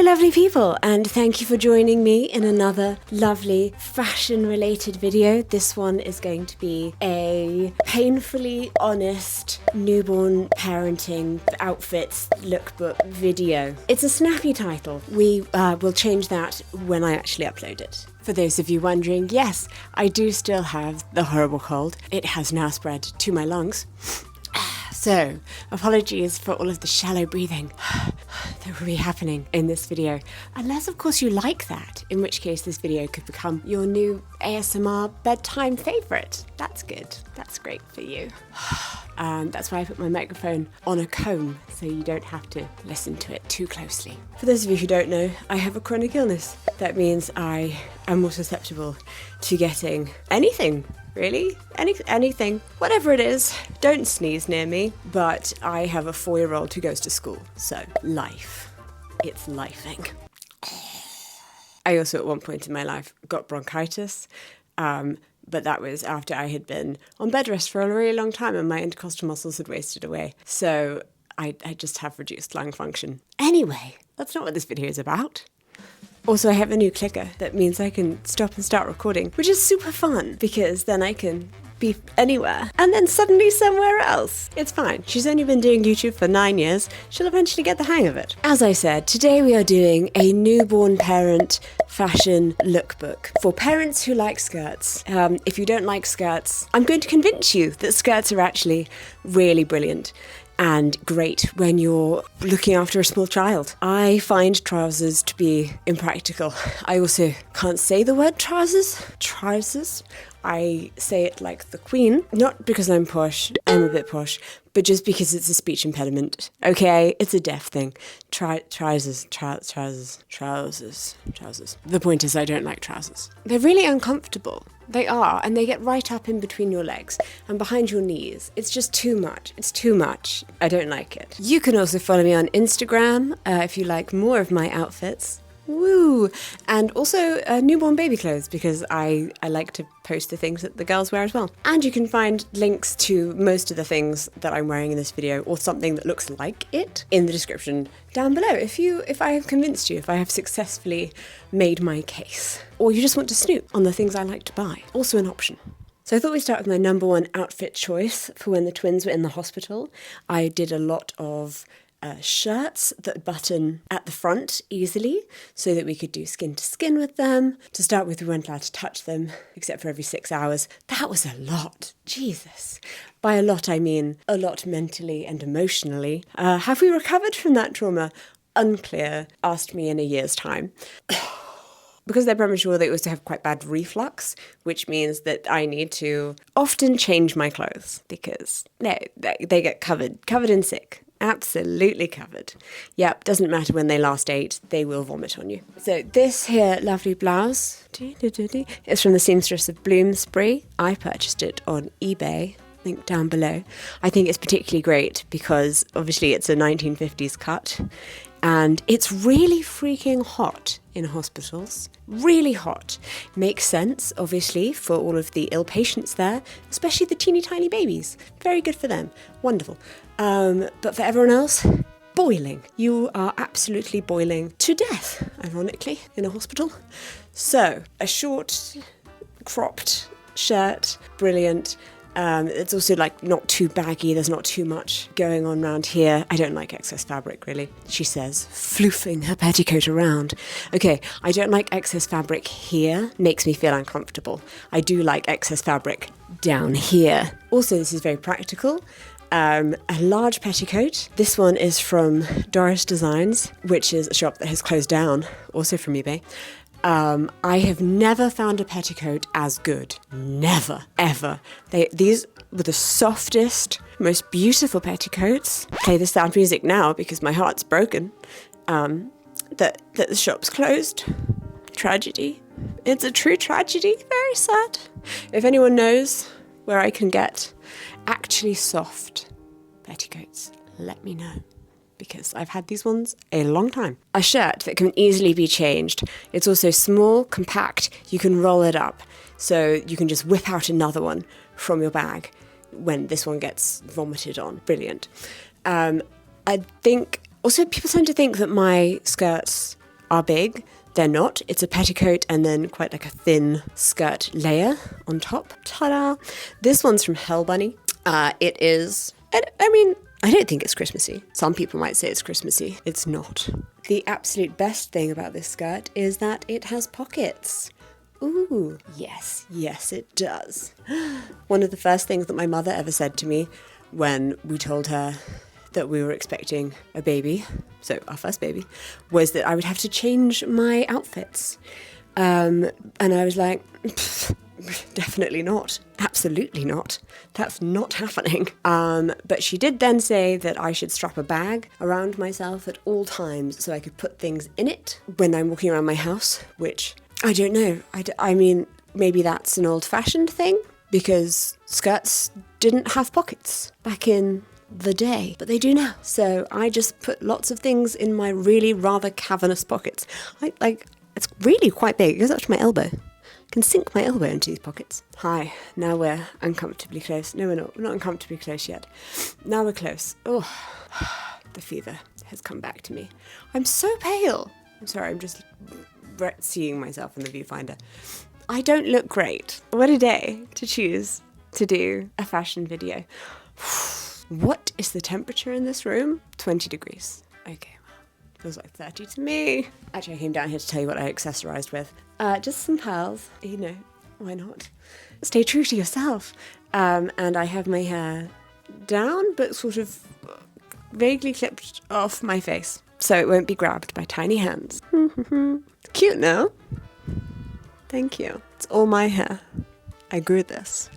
lovely people, and thank you for joining me in another lovely fashion-related video. This one is going to be a painfully honest newborn parenting outfits lookbook video. It's a snappy title. We will change that when I actually upload it. For those of you wondering, yes, I do still have the horrible cold. It has now spread to my lungs. So, apologies for all of the shallow breathing that will be happening in this video. Unless, of course, you like that, in which case this video could become your new ASMR bedtime favourite. That's good. That's great for you. That's why I put my microphone on a comb, so you don't have to listen to it too closely. For those of you who don't know, I have a chronic illness. That means I am more susceptible to getting anything. Really? Anything. Whatever it is, don't sneeze near me. But I have a 4-year-old who goes to school, so life. It's lifing. I also at one point in my life got bronchitis, but that was after I had been on bed rest for a really long time and my intercostal muscles had wasted away. So I just have reduced lung function. Anyway, that's not what this video is about. Also, I have a new clicker that means I can stop and start recording, which is super fun because then I can be anywhere and then suddenly somewhere else. It's fine. She's only been doing YouTube for 9 years. She'll eventually get the hang of it. As I said, today we are doing a newborn parent fashion lookbook for parents who like skirts. If you don't like skirts, I'm going to convince you that skirts are actually really brilliant and great when you're looking after a small child. I find trousers to be impractical. I also can't say the word trousers. Trousers. I say it like the Queen, not because I'm posh, I'm a bit posh, but just because it's a speech impediment. Okay, it's a deaf thing. Trousers. The point is I don't like trousers. They're really uncomfortable. They are, and they get right up in between your legs and behind your knees. It's just too much. It's too much. I don't like it. You can also follow me on Instagram if you like more of my outfits. Woo! And also newborn baby clothes, because I like to post the things that the girls wear as well. And you can find links to most of the things that I'm wearing in this video, or something that looks like it, in the description down below. If I have convinced you, if I have successfully made my case, or you just want to snoop on the things I like to buy, also an option. So I thought we'd start with my number one outfit choice for when the twins were in the hospital. I did a lot of shirts that button at the front easily so that we could do skin to skin with them. To start with, we weren't allowed to touch them except for every 6 hours. That was a lot. Jesus. By a lot, I mean a lot mentally and emotionally. Have we recovered from that trauma? Unclear. Asked me in a year's time. Because they're premature, they also have quite bad reflux, which means that I need to often change my clothes because they get covered in sick. Absolutely covered. Yep, doesn't matter when they last ate, they will vomit on you. So this here lovely blouse is from the seamstress of Bloomsbury. I purchased it on eBay, link down below. I think it's particularly great because obviously it's a 1950s cut and it's really freaking hot in hospitals. Really hot. Makes sense, obviously, for all of the ill patients there, especially the teeny tiny babies. Very good for them. Wonderful. But for everyone else, boiling. You are absolutely boiling to death, ironically, in a hospital. So, a short, cropped shirt, brilliant. It's also like not too baggy, there's not too much going on around here. I don't like excess fabric, really, she says, floofing her petticoat around. Okay, I don't like excess fabric here, makes me feel uncomfortable. I do like excess fabric down here. Also, this is very practical. A large petticoat. This one is from Doris Designs, which is a shop that has closed down, also from eBay. I have never found a petticoat as good. Never, ever. These were the softest, most beautiful petticoats. Play the sad music now because my heart's broken. That the shop's closed. Tragedy. It's a true tragedy. Very sad. If anyone knows where I can get actually soft petticoats, let me know. Because I've had these ones a long time. A shirt that can easily be changed. It's also small, compact, you can roll it up. So you can just whip out another one from your bag when this one gets vomited on. Brilliant. I think, also people tend to think that my skirts are big. They're not. It's a petticoat and then quite like a thin skirt layer on top. Ta-da! This one's from Hell Bunny. It is, I mean, I don't think it's Christmassy. Some people might say it's Christmassy. It's not. The absolute best thing about this skirt is that it has pockets. Ooh, yes, it does. One of the first things that my mother ever said to me when we told her that we were expecting a baby, so our first baby, was that I would have to change my outfits. And I was like, definitely not. Absolutely not. That's not happening. But she did then say that I should strap a bag around myself at all times so I could put things in it when I'm walking around my house, which I don't know. I mean, maybe that's an old-fashioned thing because skirts didn't have pockets back in the day, but they do now. So I just put lots of things in my really rather cavernous pockets. It's really quite big. It goes up to my elbow. I can sink my elbow into these pockets. Hi, now we're uncomfortably close. No, we're not. We're not uncomfortably close yet. Now we're close. Oh, the fever has come back to me. I'm so pale. I'm sorry, I'm just seeing myself in the viewfinder. I don't look great. What a day to choose to do a fashion video. What is the temperature in this room? 20 degrees. Okay, well, feels like 30 to me. Actually, I came down here to tell you what I accessorized with. Just some pearls, you know, why not? Stay true to yourself. And I have my hair down, but sort of vaguely clipped off my face, so it won't be grabbed by tiny hands. Cute, no? Thank you. It's all my hair. I grew this.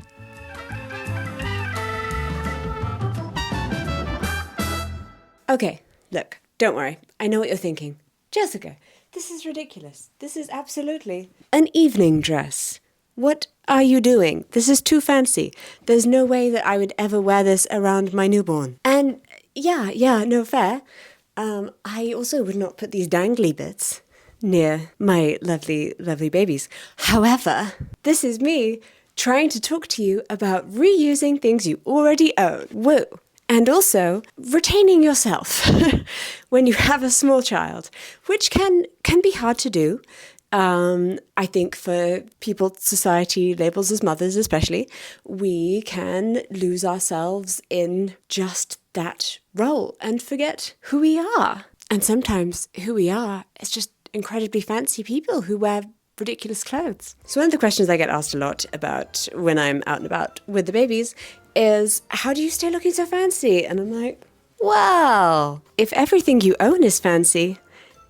Okay, look, don't worry. I know what you're thinking. Jessica, this is ridiculous. This is absolutely an evening dress. What are you doing? This is too fancy. There's no way that I would ever wear this around my newborn. And yeah, no, fair. I also would not put these dangly bits near my lovely, lovely babies. However, this is me trying to talk to you about reusing things you already own. Woo! And also retaining yourself when you have a small child, which can be hard to do. I think for people society labels as mothers especially, we can lose ourselves in just that role and forget who we are. And sometimes who we are is just incredibly fancy people who wear ridiculous clothes. So one of the questions I get asked a lot about when I'm out and about with the babies is, how do you stay looking so fancy? And I'm like, well, if everything you own is fancy,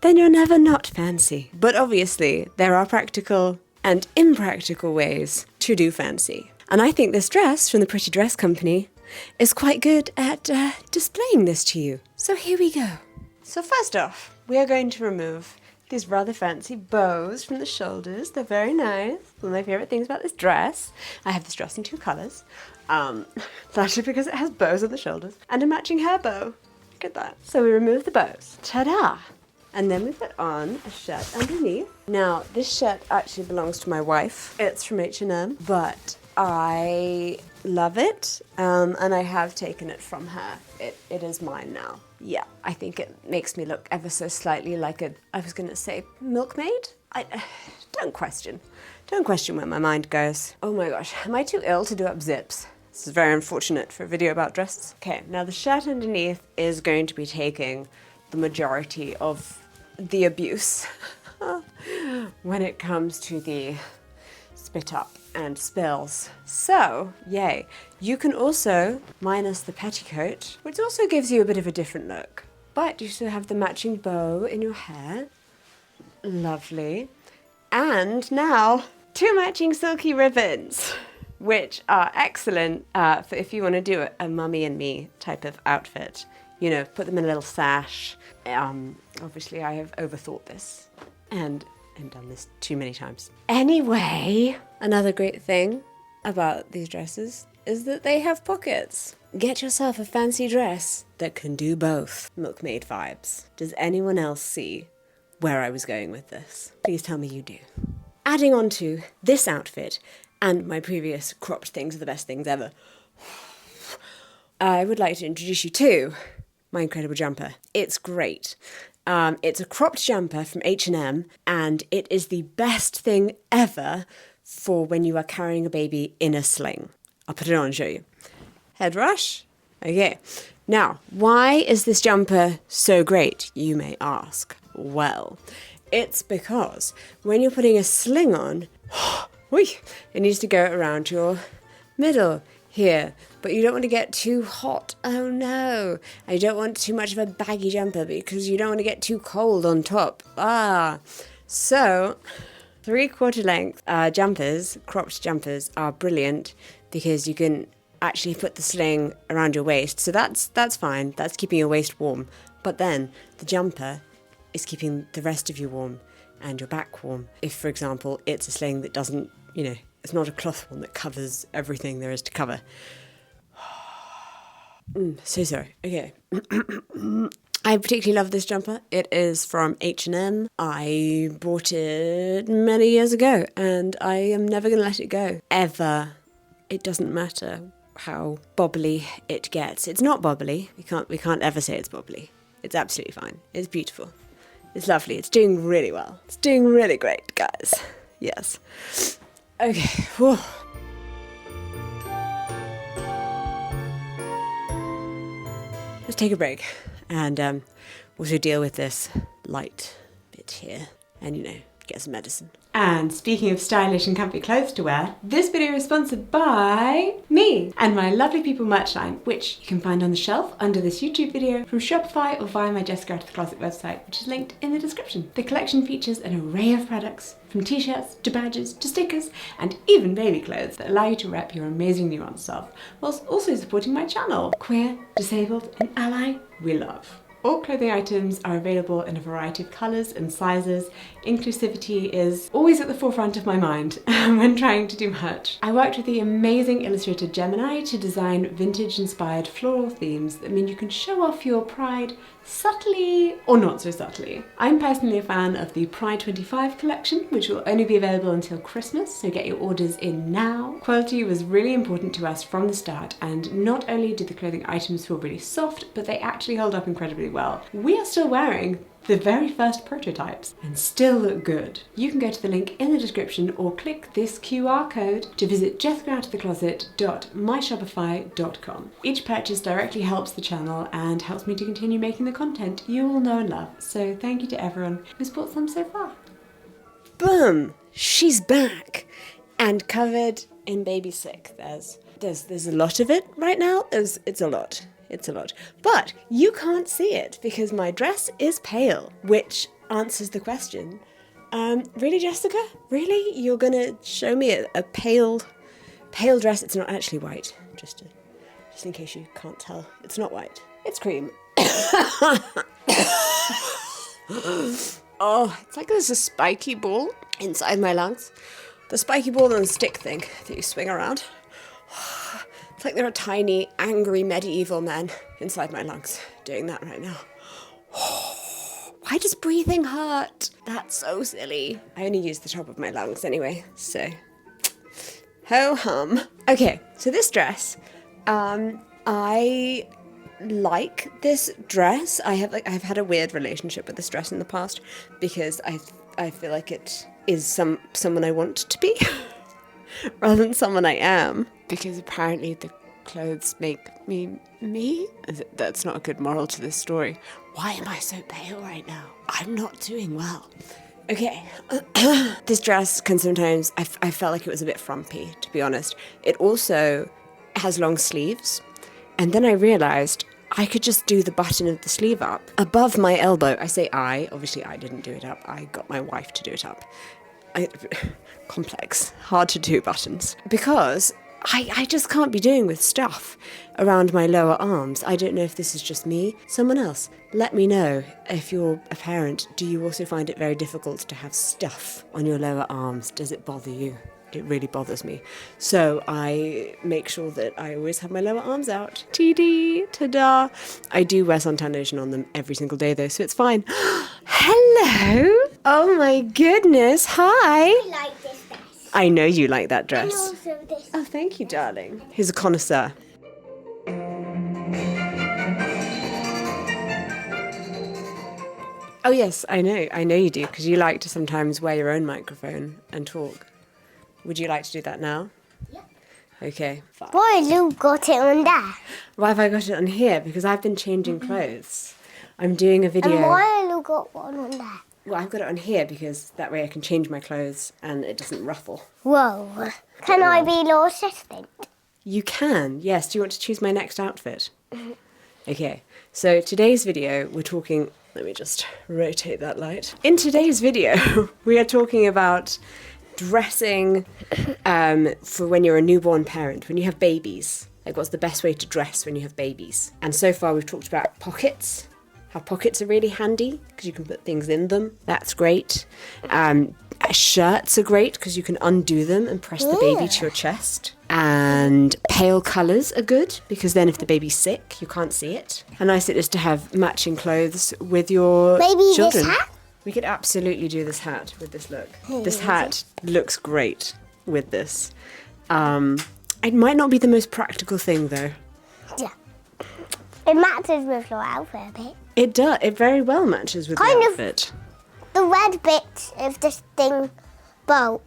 then you're never not fancy. But obviously, there are practical and impractical ways to do fancy. And I think this dress from the Pretty Dress Company is quite good at displaying this to you. So here we go. So first off, we are going to remove these rather fancy bows from the shoulders. They're very nice. One of my favourite things about this dress. I have this dress in 2 colours. Largely because it has bows on the shoulders and a matching hair bow. Look at that. So we remove the bows. Ta-da! And then we put on a shirt underneath. Now, this shirt actually belongs to my wife. It's from H&M, but I love it, and I have taken it from her. It is mine now. Yeah, I think it makes me look ever so slightly like I was going to say milkmaid? Don't question where my mind goes. Oh my gosh, am I too ill to do up zips? This is very unfortunate for a video about dresses. Okay, now the shirt underneath is going to be taking the majority of the abuse when it comes to the spit up and spills. So, yay. You can also minus the petticoat, which also gives you a bit of a different look. But you still have the matching bow in your hair. Lovely. And now, 2 matching silky ribbons, which are excellent for if you want to do a mummy and me type of outfit. You know, put them in a little sash. Obviously, I have overthought this and done this too many times. Anyway, another great thing about these dresses is that they have pockets. Get yourself a fancy dress that can do both. Milkmaid vibes. Does anyone else see where I was going with this? Please tell me you do. Adding on to this outfit and my previous cropped things are the best things ever, I would like to introduce you to my incredible jumper. It's great. It's a cropped jumper from H&M, and it is the best thing ever for when you are carrying a baby in a sling. I'll put it on and show you. Head rush. Okay. Now, why is this jumper so great, you may ask? Well, it's because when you're putting a sling on, it needs to go around your middle here, but you don't want to get too hot. Oh no. And you don't want too much of a baggy jumper because you don't want to get too cold on top. So 3/4 length jumpers, cropped jumpers, are brilliant because you can actually put the sling around your waist. So that's fine. That's keeping your waist warm. But then the jumper is keeping the rest of you warm and your back warm. If, for example, it's a sling that doesn't, it's not a cloth one that covers everything there is to cover. So sorry. Okay. I particularly love this jumper. It is from H&M. I bought it many years ago and I am never going to let it go. Ever. It doesn't matter how bobbly it gets. It's not bobbly. We can't ever say it's bobbly. It's absolutely fine. It's beautiful. It's lovely. It's doing really well. It's doing really great, guys. Yes. Okay. Whew. Let's take a break and also deal with this light bit here and, get some medicine. And speaking of stylish and comfy clothes to wear, this video is sponsored by me and my Lovely People merch line, which you can find on the shelf under this YouTube video from Shopify or via my Jessica Out of the Closet website, which is linked in the description. The collection features an array of products, from t-shirts to badges to stickers and even baby clothes that allow you to rep your amazing nuanced self, whilst also supporting my channel. Queer, disabled and ally, we love. All clothing items are available in a variety of colours and sizes. Inclusivity is always at the forefront of my mind when trying to do merch. I worked with the amazing illustrator Gemini to design vintage-inspired floral themes that mean you can show off your pride subtly or not so subtly. I'm personally a fan of the Pride 25 collection, which will only be available until Christmas, so get your orders in now. Quality was really important to us from the start, and not only did the clothing items feel really soft, but they actually hold up incredibly well. We are still wearing the very first prototypes and still look good. You can go to the link in the description or click this QR code to visit jessicaaoutofthecloset.myshopify.com. Each purchase directly helps the channel and helps me to continue making the content you all know and love. So thank you to everyone who's bought some so far. Boom! She's back and covered in baby sick. There's a lot of it right now. It's a lot. It's a lot. But you can't see it because my dress is pale, which answers the question. Really, Jessica? Really? You're gonna show me a pale dress? It's not actually white, just in case you can't tell. It's not white. It's cream. Oh, it's like there's a spiky ball inside my lungs. The spiky ball and the stick thing that you swing around. It's like there are tiny, angry medieval men inside my lungs doing that right now. Why does breathing hurt? That's so silly. I only use the top of my lungs anyway, so ho-hum. Okay, so this dress, I like this dress. I've had a weird relationship with this dress in the past because I feel like it is someone I want to be rather than someone I am. Because apparently the clothes make me me? That's not a good moral to this story. Why am I so pale right now? I'm not doing well. Okay, this dress can sometimes, I felt like it was a bit frumpy, to be honest. It also has long sleeves. And then I realised I could just do the button of the sleeve up above my elbow. I say obviously I didn't do it up. I got my wife to do it up. Complex, hard to do buttons. Because I just can't be doing with stuff around my lower arms. I don't know if this is just me. Someone else, let me know if you're a parent. Do you also find it very difficult to have stuff on your lower arms? Does it bother you? It really bothers me. So I make sure that I always have my lower arms out. TD, ta-da. I do wear suntan lotion on them every single day though, so it's fine. Hello. Oh my goodness. Hi. I like this dress. I know you like that dress. And also this. Oh, thank you, darling. He's a connoisseur. Oh yes, I know you do, because you like to sometimes wear your own microphone and talk. Would you like to do that now? Yeah. Okay, fine. Why have you got it on there? Why have I got it on here? Because I've been changing clothes. I'm doing a video. And why have you got one on there? Well, I've got it on here because that way I can change my clothes and it doesn't ruffle. Whoa. Can I be your assistant? You can, yes. Do you want to choose my next outfit? Okay, so today's video we're talking... Let me just rotate that light. In today's video, we are talking about dressing for when you're a newborn parent, when you have babies. Like, what's the best way to dress when you have babies? And so far we've talked about pockets, how pockets are really handy because you can put things in them. That's great. Shirts are great because you can undo them and press the baby to your chest. And pale colours are good because then if the baby's sick, you can't see it. A nice it is to have matching clothes with your Maybe children. this hat? We could absolutely do this hat with this look. This hat looks great with this. It might not be the most practical thing though. Yeah. It matches with your outfit a bit. It does. It very well matches with Kind the of. outfit. The red bit of this thing bow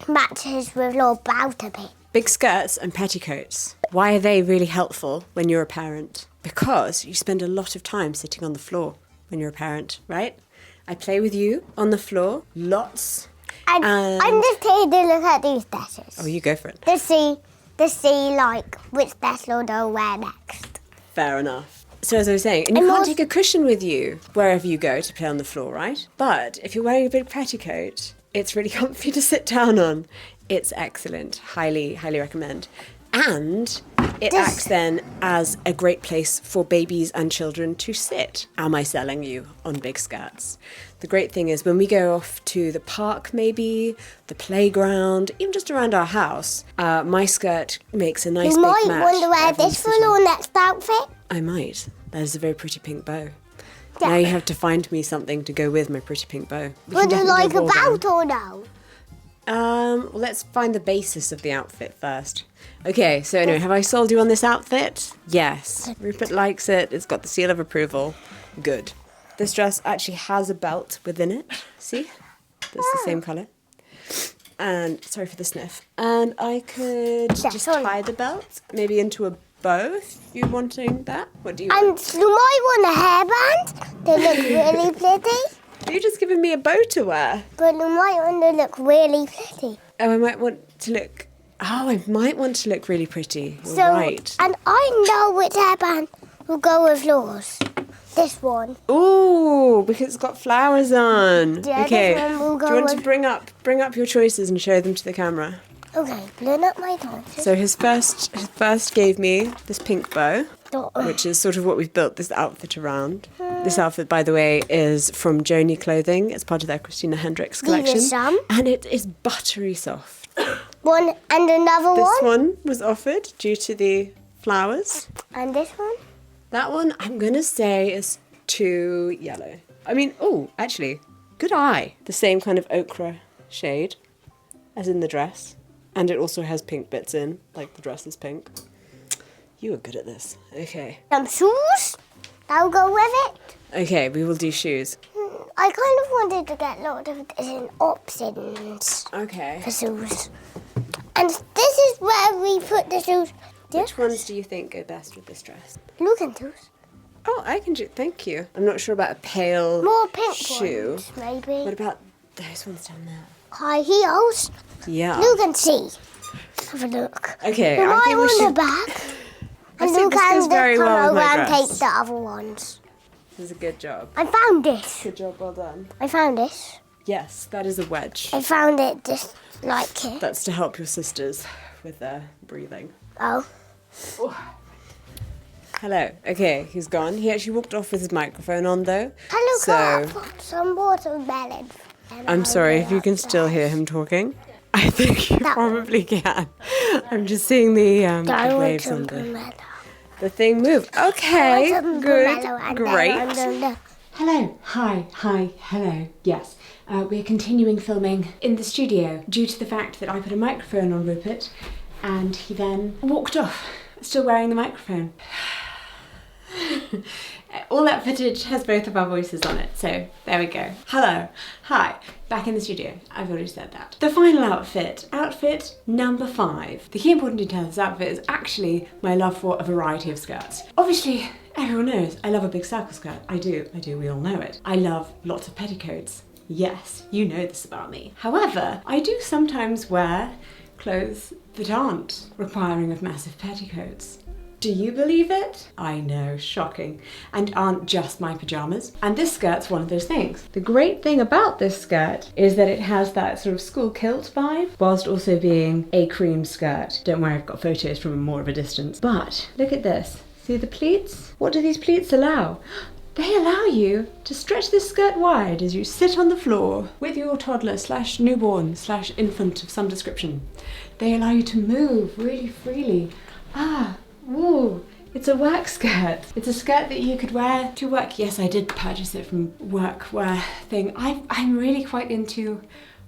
matches with your bout a bit. Big skirts and petticoats. Why are they really helpful when you're a parent? Because you spend a lot of time sitting on the floor when you're a parent, right? I play with you on the floor, lots. And I'm just here to look at these dresses. Oh, you go for it. To see like which dress I'll wear next. Fair enough. So as I was saying, and you can't take a cushion with you wherever you go to play on the floor, right? But if you're wearing a big petticoat, it's really comfy to sit down on. It's excellent. Highly, highly recommend. And it acts then as a great place for babies and children to sit. Am I selling you on big skirts? The great thing is when we go off to the park maybe, the playground, even just around our house, my skirt makes a nice You big might match. want to wear Everyone's this for sitting. your next outfit. I might. That is a very pretty pink bow. Yeah. Now you have to find me something to go with my pretty pink bow. We Would can you definitely like do a ball bout or no? Well, let's find the basis of the outfit first. Okay, so anyway, have I sold you on this outfit? Yes. Rupert likes it. It's got the seal of approval. Good. This dress actually has a belt within it. See? That's the same colour. And, sorry for the sniff. And I could just sorry. tie the belt, maybe into a bow if you're wanting that. What do you And want? you might want a hairband to look really pretty. You've just given me a bow to wear. But you might want to look really pretty. Oh, I might want to look... Oh, I might want to look really pretty. You're So, right. and I know which hairband will go with yours. This one. Ooh, because it's got flowers on. Yeah, okay. this one will Do you go want to with- bring up your choices and show them to the camera? Okay, blend up my tonsils. So his first gave me this pink bow, which is sort of what we've built this outfit around. This outfit, by the way, is from Joni Clothing. It's part of their Christina Hendricks collection. some. And it is buttery soft. One and another This one. one was offered due to the flowers. And this one. That one, I'm going to say, is too yellow. I mean, oh, actually, good eye. The same kind of ochre shade as in the dress. And it also has pink bits in, like the dress is pink. You are good at this. Okay. Some shoes. That'll go with it. Okay, we will do shoes. I kind of wanted to get lots of different options Okay. for shoes. And this is where we put the shoes. Which ones do you think go best with this dress? Look at those. Oh, I can do, thank you. I'm not sure about a pale More pink shoe. ones, maybe. What about those ones down there? High heels. Yeah. Look and see. Have a look. Okay, The I right think we on should... the back. I And think you this goes can very come well with over my and dress. take the other ones. This is a good job. I found this. Good job, well done. I found this. Yes, that is a wedge. I found it just like it. That's to help your sisters with their breathing. Oh. Hello. Okay, he's gone. He actually walked off with his microphone on though. Hello, So I put some watermelon. I'm sorry if you can still hear him talking. I think you That one. probably can. I'm just seeing the waves on the thing move. Okay, good, great. Hello, hi, hello, yes. We're continuing filming in the studio due to the fact that I put a microphone on Rupert and he then walked off, still wearing the microphone. all that footage has both of our voices on it, so there we go. Hello, hi, back in the studio. I've already said that. The final outfit number 5. The key important detail of this outfit is actually my love for a variety of skirts. Obviously, everyone knows I love a big circle skirt. I do, we all know it. I love lots of petticoats. Yes, you know this about me. However, I do sometimes wear clothes that aren't requiring of massive petticoats. Do you believe it? I know, shocking. And aren't just my pajamas. And this skirt's one of those things. The great thing about this skirt is that it has that sort of school kilt vibe, whilst also being a cream skirt. Don't worry, I've got photos from more of a distance. But look at this. See the pleats? What do these pleats allow? They allow you to stretch this skirt wide as you sit on the floor with your toddler / newborn / infant of some description. They allow you to move really freely. Ooh, it's a work skirt. It's a skirt that you could wear to work. Yes, I did purchase it from workwear thing. I'm really quite into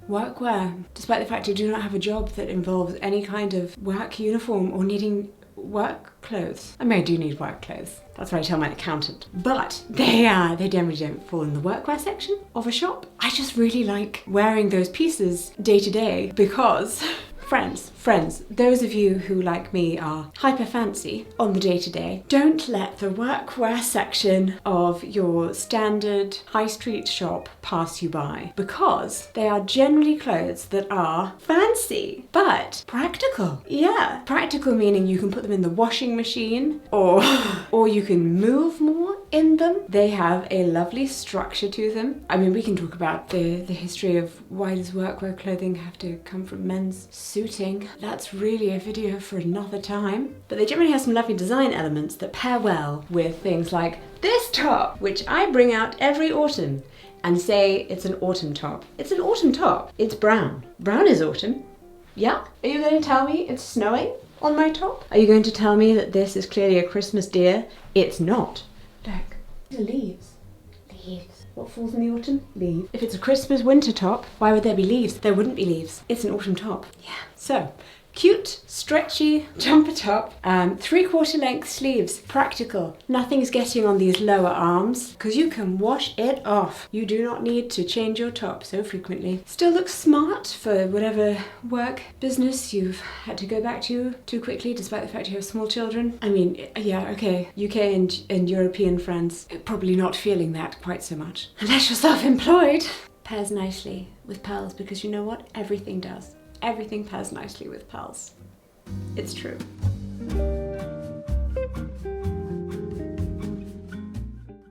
workwear, despite the fact I do not have a job that involves any kind of work uniform or needing work clothes. I mean, I do need work clothes. That's what I tell my accountant. But they generally don't fall in the workwear section of a shop. I just really like wearing those pieces day to day because friends, those of you who, like me, are hyper fancy on the day-to-day, don't let the workwear section of your standard high street shop pass you by, because they are generally clothes that are fancy, but practical. Yeah, practical meaning you can put them in the washing machine or you can move more in them. They have a lovely structure to them. I mean, we can talk about the history of why does workwear clothing have to come from men's suiting. That's really a video for another time. But they generally have some lovely design elements that pair well with things like this top, which I bring out every autumn and say it's an autumn top. It's an autumn top. It's brown. Brown is autumn. Yeah? Are you going to tell me it's snowing on my top? Are you going to tell me that this is clearly a Christmas deer? It's not. Look, the leaves. Leaves. What falls in the autumn? Leaves. If it's a Christmas winter top, why would there be leaves? There wouldn't be leaves. It's an autumn top. Yeah. So, cute, stretchy jumper top, 3/4 length sleeves, practical. Nothing's getting on these lower arms because you can wash it off. You do not need to change your top so frequently. Still looks smart for whatever work, business you've had to go back to too quickly, despite the fact you have small children. I mean, yeah, okay, UK and European friends, probably not feeling that quite so much. Unless you're self-employed. Pairs nicely with pearls because you know what? Everything does. Everything pairs nicely with pearls. It's true.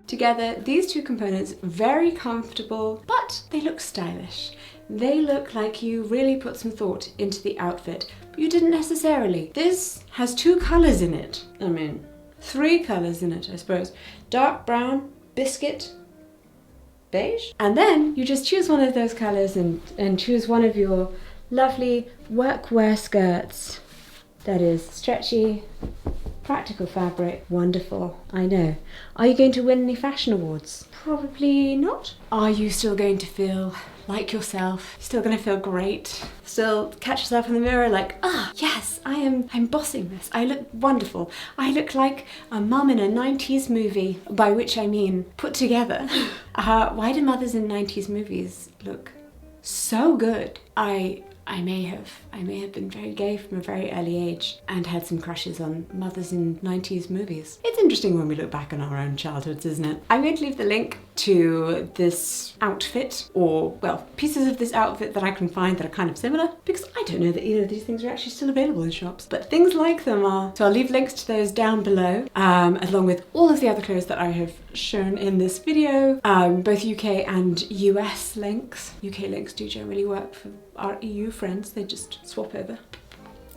Together, these two components, very comfortable, but they look stylish. They look like you really put some thought into the outfit, but you didn't necessarily. This has 2 colours in it. I mean, 3 colours in it, I suppose. Dark brown, biscuit, beige. And then you just choose one of those colours and choose one of your lovely workwear skirts that is stretchy, practical fabric, wonderful. I know. Are you going to win any fashion awards? Probably not. Are you still going to feel like yourself? Still going to feel great? Still catch yourself in the mirror like, yes, I'm bossing this. I look wonderful. I look like a mum in a 90s movie, by which I mean put together. Why do mothers in 90s movies look so good? I may have been very gay from a very early age and had some crushes on mothers in 90s movies. It's interesting when we look back on our own childhoods, isn't it? I'm going to leave the link to this outfit, or, well, pieces of this outfit that I can find that are kind of similar, because I don't know that either of these things are actually still available in shops, but things like them are. So I'll leave links to those down below, along with all of the other clothes that I have shown in this video, both UK and US links. UK links do generally work for our EU friends, they just swap over.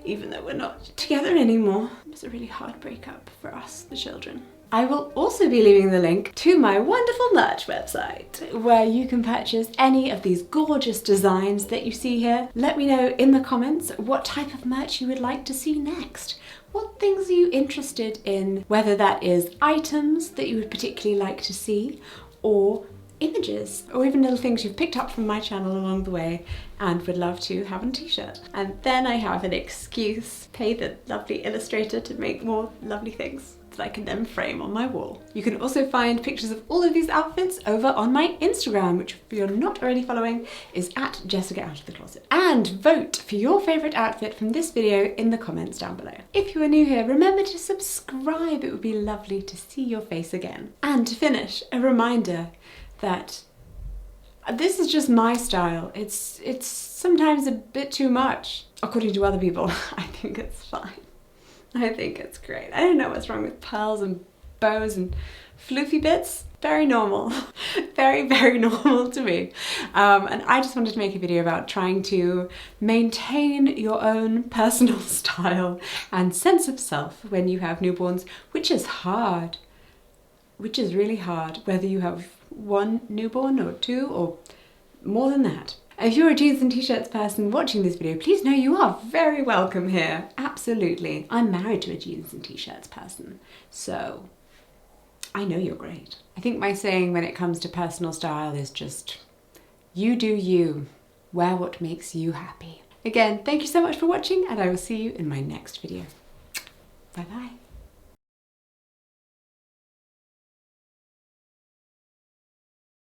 Even though we're not together anymore. It's a really hard breakup for us, the children. I will also be leaving the link to my wonderful merch website, where you can purchase any of these gorgeous designs that you see here. Let me know in the comments what type of merch you would like to see next. What things are you interested in, whether that is items that you would particularly like to see, or images or even little things you've picked up from my channel along the way and would love to have on a t-shirt. And then I have an excuse, pay the lovely illustrator to make more lovely things that I can then frame on my wall. You can also find pictures of all of these outfits over on my Instagram, which if you're not already following is at Jessica Out of the Closet. And vote for your favourite outfit from this video in the comments down below. If you are new here, remember to subscribe, it would be lovely to see your face again. And to finish, a reminder that this is just my style. It's sometimes a bit too much. According to other people, I think it's fine. I think it's great. I don't know what's wrong with pearls and bows and floofy bits. Very normal. Very, very normal to me. And I just wanted to make a video about trying to maintain your own personal style and sense of self when you have newborns, which is hard. Which is really hard, whether you have one newborn or two or more than that. If you're a jeans and t-shirts person watching this video, please know you are very welcome here. Absolutely. I'm married to a jeans and t-shirts person, so I know you're great. I think my saying when it comes to personal style is just, you do you. Wear what makes you happy. Again, thank you so much for watching, and I will see you in my next video. Bye bye.